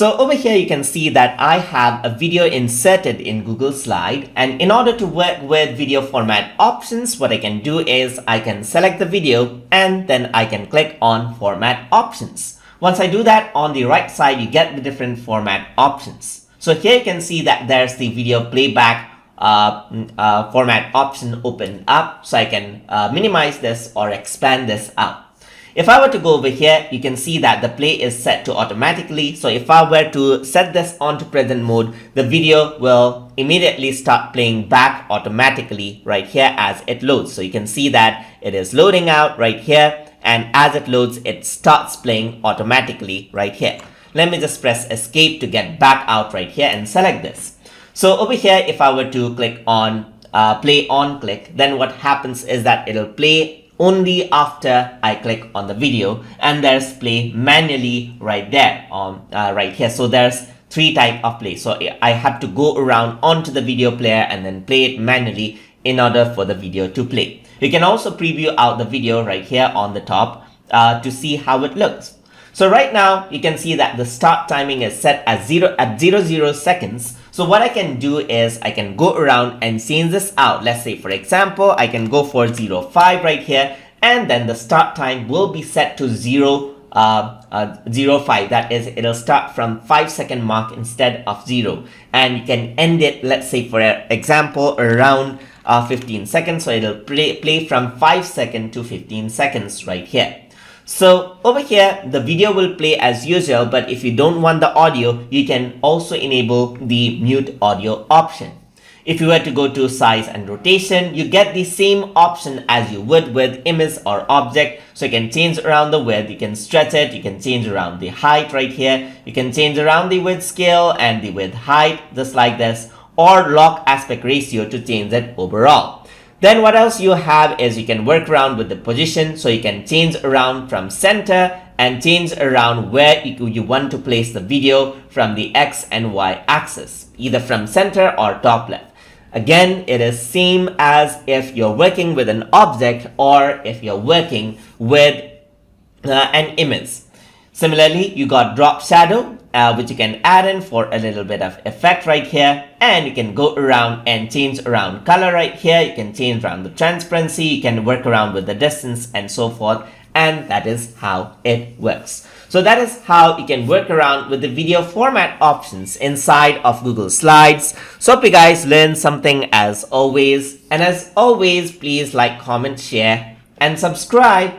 So over here you can see that I have a video inserted in Google Slide, and in order to work with video format options, what I can do is I can select the video and then I can click on format options. Once I do that, on the right side you get the different format options. So here you can see that there's the video playback format option open up, so I can minimize this or expand this out. If I were to go over here, you can see that the play is set to automatically. So if I were to set this on to present mode, the video will immediately start playing back automatically right here as it loads. So you can see that it is loading out right here, and as it loads, it starts playing automatically right here. Let me just press escape to get back out right here and select this. So over here, if I were to click on play on click, then what happens is that it'll play only after I click on the video, and there's play manually right there on right here. So there's three types of play. So I have to go around onto the video player and then play it manually in order for the video to play. You can also preview out the video right here on the top to see how it looks. So right now you can see that the start timing is set at 00 seconds. So what I can do is I can go around and change this out. Let's say, for example, I can go for 05 right here, and then the start time will be set to 05. That is, it'll start from 5-second mark instead of 0. And you can end it, let's say, for example, around 15 seconds. So it'll play from 5 seconds to 15 seconds right here. So over here, the video will play as usual, but if you don't want the audio, you can also enable the mute audio option. If you were to go to size and rotation, you get the same option as you would with image or object. So you can change around the width, you can stretch it, you can change around the height right here, you can change around the width scale and the width height just like this, or lock aspect ratio to change it overall. Then what else you have is you can work around with the position, so you can change around from center and change around where you want to place the video from the X and Y axis, either from center or top left. Again, it is same as if you're working with an object or if you're working with an image. Similarly, you got drop shadow, which you can add in for a little bit of effect right here, and you can go around and change around color right here. You can change around the transparency, you can work around with the distance and so forth, and that is how it works. So that is how you can work around with the video format options inside of Google Slides. So hope you guys learned something as always, and as always, please like, comment, share and subscribe.